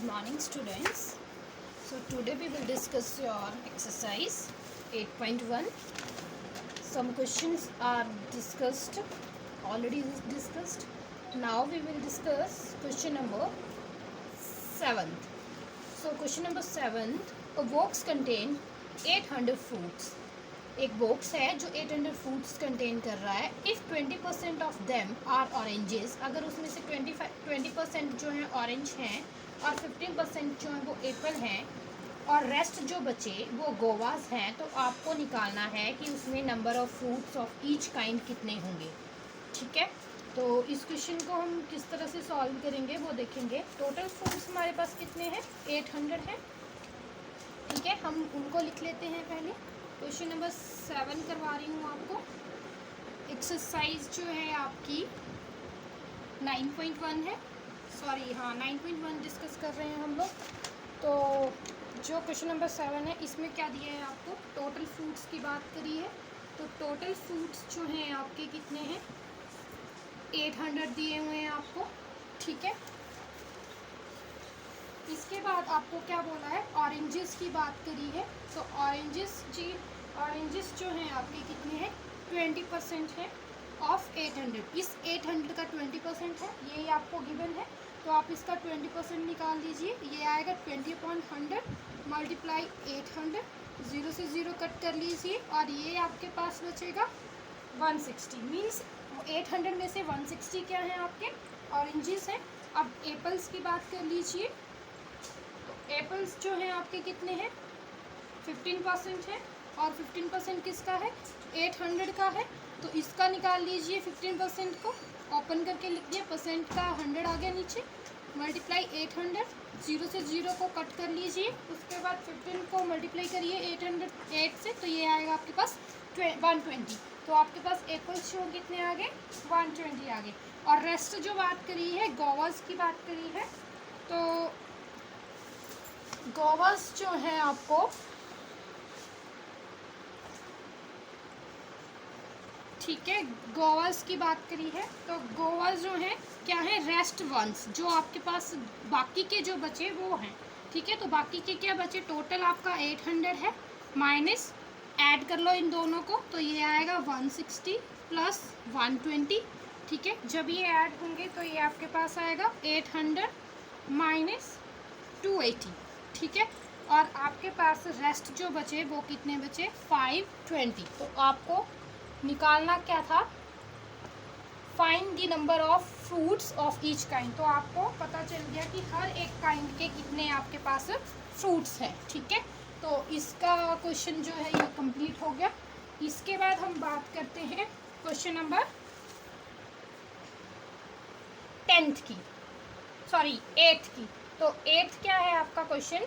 Good morning, students. So today we will discuss your exercise 8.1. Some questions are already discussed. Now we will discuss question number 7. So question number 7, a box contain 800 fruits. एक box है जो 800 fruits contain कर रहा है. If 20% of them are oranges, अगर उसमें से 20% जो हैं ऑरेंज हैं और 15% जो हैं वो एप्पल हैं और रेस्ट जो बचे वो गोवास हैं, तो आपको निकालना है कि उसमें number of fruits of each kind कितने होंगे. ठीक है, तो इस क्वेश्चन को हम किस तरह से सॉल्व करेंगे वो देखेंगे. टोटल फ्रूट्स हमारे पास कितने हैं? 800 हैं. ठीक है, हम उनको लिख लेते हैं पहले. क्वेश्चन नंबर 7 करवा रही हूँ आपको. एक्सरसाइज जो है आपकी 9.1 है. 9.1 डिस्कस कर रहे हैं हम लोग. तो जो क्वेश्चन नंबर 7 है इसमें क्या दिया है आपको? टोटल फ्रूट्स की बात करी है. तो टोटल फ्रूट्स जो हैं आपके कितने हैं? 800 दिए हुए हैं आपको. ठीक है, इसके बाद आपको क्या बोला है? ऑरेंजेस की बात करी है. तो ऑरेंजेस जो हैं आपके कितने हैं? 20% है ऑफ 800. इस 800 का 20% है, यही आपको गिवन है. तो आप इसका 20% निकाल दीजिए. ये आएगा 20/100 मल्टीप्लाई 800. 0 से 0 कट कर लीजिए और ये आपके पास बचेगा 160. मीन्स 800 में से 160 क्या है? आपके ऑरेंजेस हैं. अब एप्पल्स की बात कर लीजिए. तो एप्पल्स जो हैं आपके कितने हैं? 15% है. और 15% किसका है? 800 का है. तो इसका निकाल लीजिए 15% को. ओपन करके लिख दिया, परसेंट का 100 आ गया नीचे, मल्टीप्लाई 800. 0 से 0 को कट कर लीजिए. उसके बाद 15 को मल्टीप्लाई करिए 8 से, तो ये आएगा आपके पास 120. तो आपके पास एप्पल्स जो कितने आ गए? 120 आ गए. और रेस्ट जो बात करी है, गोवास की बात करी है. तो गोवास जो है आपको, ठीक है, गोवास की बात करी है. तो गोवास जो हैं क्या है? रेस्ट वंस, जो आपके पास बाकी के जो बचे वो हैं. ठीक है, तो बाकी के क्या बचे? टोटल आपका 800 है, माइनस ऐड कर लो इन दोनों को, तो ये आएगा 160 प्लस 120. ठीक है, जब ये ऐड होंगे तो ये आपके पास आएगा 800 माइनस 280. ठीक है, और आपके पास रेस्ट जो बचे वो कितने बचे? 520. तो आपको निकालना क्या था? Find the number of fruits of each kind. तो आपको पता चल गया कि हर एक काइंड के कितने आपके पास फ्रूट्स हैं. ठीक है, तो इसका क्वेश्चन जो है ये कंप्लीट हो गया. इसके बाद हम बात करते हैं क्वेश्चन नंबर 8th की. तो 8th क्या है आपका क्वेश्चन?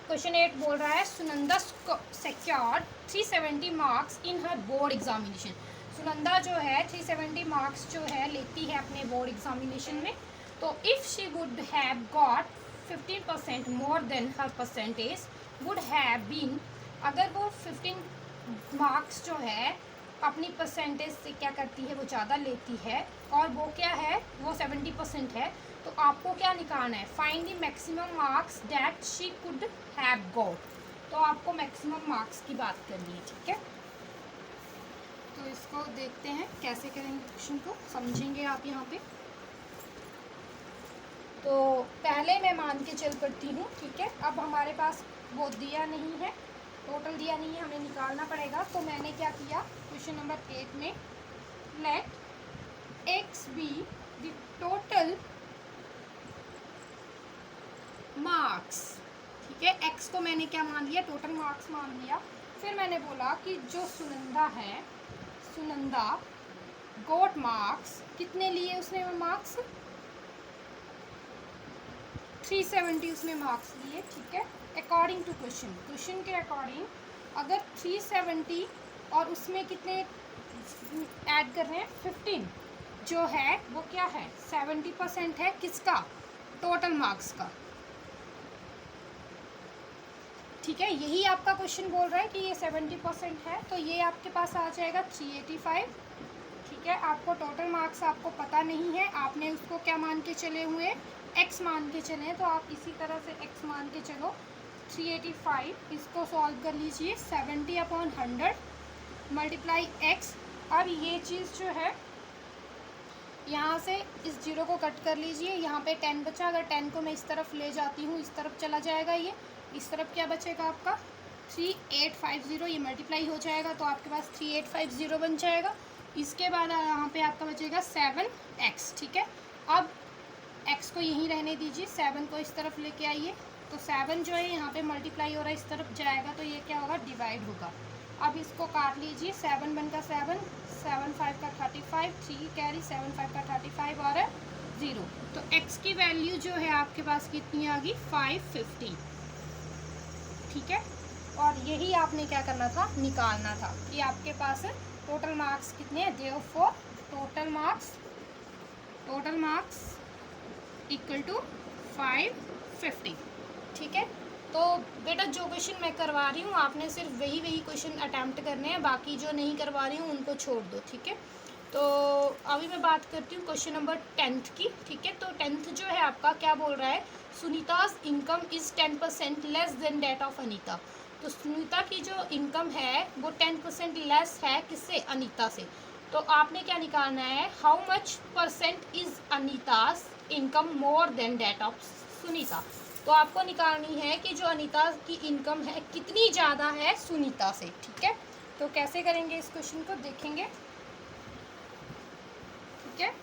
क्वेश्चन 8 बोल रहा है Sunanda secured 370 marks in her board examination. Sunanda जो है 370 मार्क्स जो है लेती है अपने बोर्ड एग्जामिनेशन में. तो if she would have got 15% more than her percentage would have been, अगर वो 15 मार्क्स जो है अपनी परसेंटेज से क्या करती है? वो ज़्यादा लेती है, और वो क्या है? वो 70% है. तो आपको क्या निकालना है? Find the maximum marks that she could have got. तो आपको मैक्सिमम मार्क्स की बात करनी है. ठीक है, तो इसको देखते हैं कैसे करेंगे. क्वेश्चन को समझेंगे आप यहाँ पे. तो पहले मैं मान के चल पड़ती हूँ. ठीक है, अब हमारे पास वो दिया नहीं है, टोटल दिया नहीं है, हमें निकालना पड़ेगा. तो मैंने क्या किया? क्वेश्चन नंबर 8 में let x be the total marks. ठीक है, एक्स को मैंने क्या मान लिया? टोटल मार्क्स मान लिया. फिर मैंने बोला कि जो सुनंदा है, सुनंदा गोट मार्क्स, कितने लिए उसने मार्क्स? 370 उसने मार्क्स लिए. ठीक है, अकॉर्डिंग टू क्वेश्चन के अकॉर्डिंग अगर 370 और उसमें कितने ऐड कर रहे हैं? 15 जो है वो क्या है? 70% है. किसका? टोटल मार्क्स का. ठीक है, यही आपका क्वेश्चन बोल रहा है कि ये 70% है. तो ये आपके पास आ जाएगा 385. ठीक है, आपको टोटल मार्क्स आपको पता नहीं है, आपने उसको क्या मान के चले हुए? x मान के चलें तो आप इसी तरह से x मान के चलो 385, इसको सॉल्व कर लीजिए 70/100 मल्टीप्लाई x। अब ये चीज़ जो है यहाँ से इस जीरो को कट कर लीजिए, यहाँ पे 10 बचा, अगर 10 को मैं इस तरफ ले जाती हूँ इस तरफ चला जाएगा, ये इस तरफ क्या बचेगा आपका 3850, ये मल्टीप्लाई हो जाएगा तो आपके पास 3850 बन जाएगा। इसके बाद यहाँ पे आपका बचेगा 7x, ठीक है। अब x को यहीं रहने दीजिए, 7 को इस तरफ लेके आइए, तो 7 जो है यहाँ पे मल्टीप्लाई हो रहा है इस तरफ जाएगा तो ये क्या होगा डिवाइड होगा। अब इसको काट लीजिए, 7 1 का 7, 7 5 का 35, 3 कैरी 7 5 का 35 और 0, तो x की वैल्यू जो है आपके पास कितनी आ गई 550, ठीक है। और यही आपने क्या करना था निकालना था कि आपके पास टोटल मार्क्स कितने हैं, therefore total marks equal to 550, ठीक है। तो बेटा जो क्वेश्चन मैं करवा रही हूँ आपने सिर्फ वही क्वेश्चन अटैम्प्ट करने हैं, बाकी जो नहीं करवा रही हूँ उनको छोड़ दो, ठीक है। तो अभी मैं बात करती हूँ क्वेश्चन नंबर 10th की, ठीक है। तो 10th जो है आपका क्या बोल रहा है, Sunita's income is 10% less than that of Anita. तो सुनीता की जो इनकम है वो 10% लेस है किससे, अनीता से। तो आपने क्या निकालना है, how much percent is Anita's income more than that of Sunita. तो आपको निकालनी है कि जो अनीता की इनकम है कितनी ज़्यादा है सुनीता से, ठीक है। तो कैसे करेंगे इस क्वेश्चन को देखेंगे, ठीक है।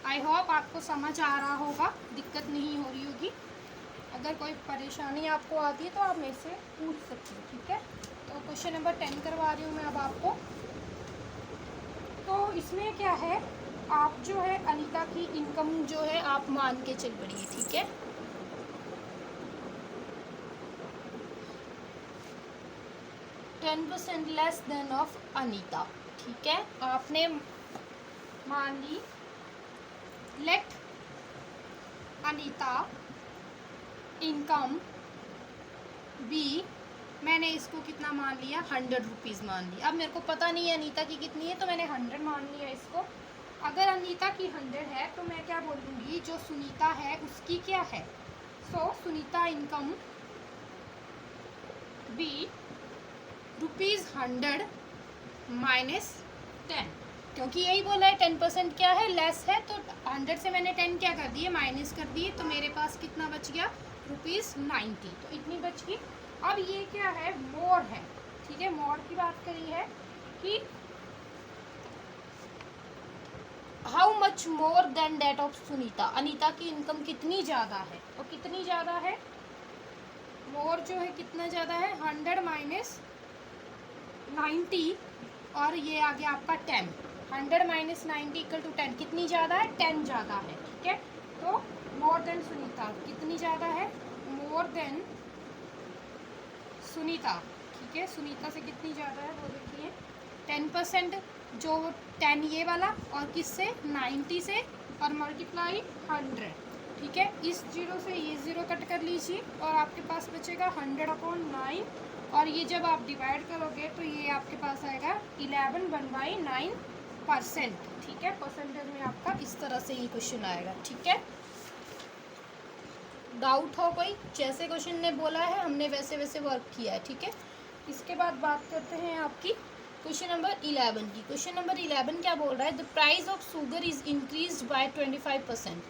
आई होप आपको समझ आ रहा होगा, दिक्कत नहीं हो रही होगी। अगर कोई परेशानी आपको आती है तो आप मेरे से पूछ सकते हो, ठीक है। तो क्वेश्चन नंबर 10 करवा रही हूँ मैं अब आपको। तो इसमें क्या है, आप जो है अनीता की इनकम जो है आप मान के चल पड़िए, ठीक है। %10 लेस देन ऑफ अनीता, ठीक है। आपने मान ली लेट अनीता इनकम बी, मैंने इसको कितना मान लिया 100 रुपीज़ मान लिया। अब मेरे को पता नहीं है अनीता की कितनी है तो मैंने 100 मान लिया इसको। अगर अनीता की 100 है तो मैं क्या बोलूँगी, जो सुनीता है उसकी क्या है, सो सुनीता इनकम बी ₹100 माइनस 10, क्योंकि यही बोला है 10% क्या है लेस है, तो 100 से मैंने 10 क्या कर दिए माइनस कर दिए, तो मेरे पास कितना बच गया ₹90, तो इतनी बच गई। अब ये क्या है, मोर है, ठीक है। मोर की बात करी है कि how much more than that of Sunita, Anita की इनकम कितनी ज़्यादा है, तो कितनी ज़्यादा है, मोर जो है कितना ज़्यादा है 100 माइनस 90 और ये आ गया आपका 10, 100 माइनस 90 इक्वल टू 10, कितनी ज़्यादा है 10 ज़्यादा है, ठीक है। तो मोर देन सुनीता कितनी ज़्यादा है, मोर देन सुनीता, ठीक है। सुनीता से कितनी ज़्यादा है वो देखिए 10%, जो 10 ये वाला और किससे 90 से और मल्टीप्लाई 100, ठीक है। इस जीरो से ये ज़ीरो कट कर लीजिए और आपके पास बचेगा 100/9, और ये जब आप डिवाइड करोगे तो ये आपके पास आएगा 11/9%, ठीक है। परसेंटेज में आपका इस तरह से ये क्वेश्चन आएगा, ठीक है। डाउट हो कोई, जैसे क्वेश्चन ने बोला है हमने वैसे वैसे वर्क किया है, ठीक है। इसके बाद बात करते हैं आपकी क्वेश्चन नंबर 11 की। क्वेश्चन नंबर 11 क्या बोल रहा है, the price of sugar is increase by 25%,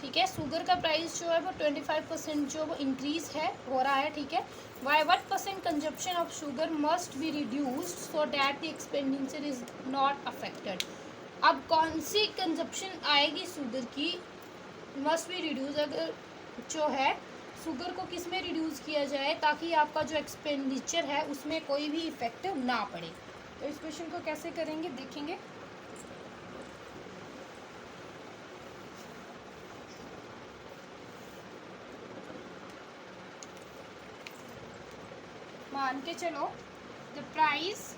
ठीक है। शुगर का प्राइस जो है वो 25% जो वो इंक्रीज है हो रहा है, ठीक है। By what % consumption of sugar must be reduced so that the expenditure is not affected. अब कौन सी कंजप्शन आएगी शुगर की, मस्ट बी रिड्यूस, अगर जो है शुगर को किस में रिड्यूस किया जाए ताकि आपका जो एक्सपेंडिचर है उसमें कोई भी इफेक्ट ना पड़े। तो इस क्वेश्चन को कैसे करेंगे देखेंगे। मान के चलो the price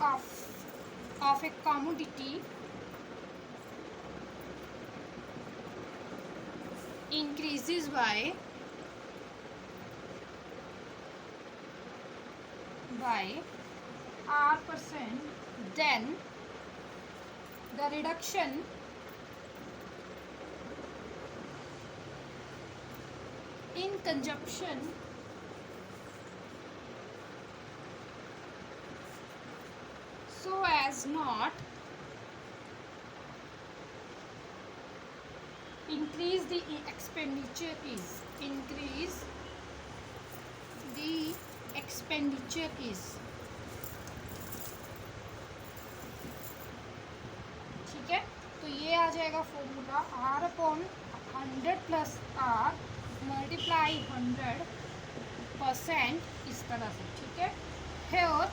of A commodity increases by R%, then the reduction in consumption so as not increase the expenditure is ठीक है। तो ये आ जाएगा formula R upon 100 plus R multiply 100% इस तरह से, ठीक है। और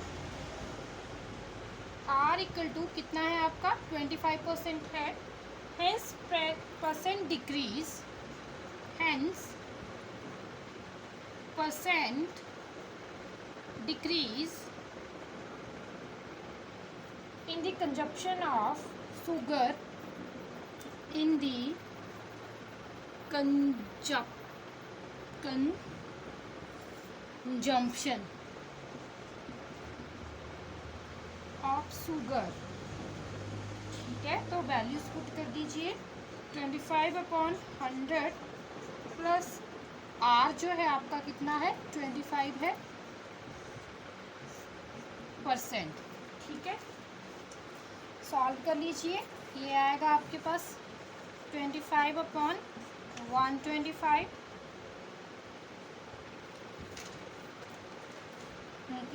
R इक्वल टू कितना है आपका 25% है, hence percent decrease, hence percent decrease in the consumption of sugar in the consumption of sugar, ठीक है। तो वैल्यूज पुट कर दीजिए 25/100 प्लस R जो है आपका कितना है 25 है %, ठीक है। सॉल्व कर लीजिए, ये आएगा आपके पास 25/125,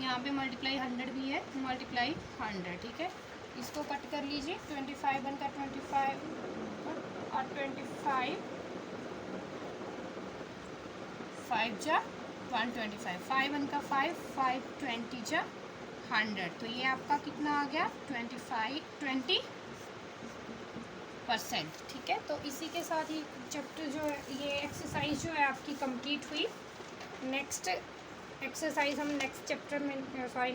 यहाँ पे मल्टीप्लाई 100 भी है, मल्टीप्लाई 100, ठीक है। इसको कट कर लीजिए, 25 1 का 25 और 25 5 जा 125, 5 1 का 5 5 20 जा 100, तो ये आपका कितना आ गया 20%, ठीक है। तो इसी के साथ ही चैप्टर जो है, ये एक्सरसाइज जो है आपकी कंप्लीट हुई। नेक्स्ट एक्सरसाइज हम नेक्स्ट चैप्टर में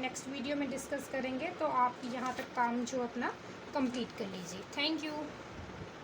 नेक्स्ट वीडियो में डिस्कस करेंगे। तो आप यहाँ तक काम जो अपना कंप्लीट कर लीजिए। Thank you.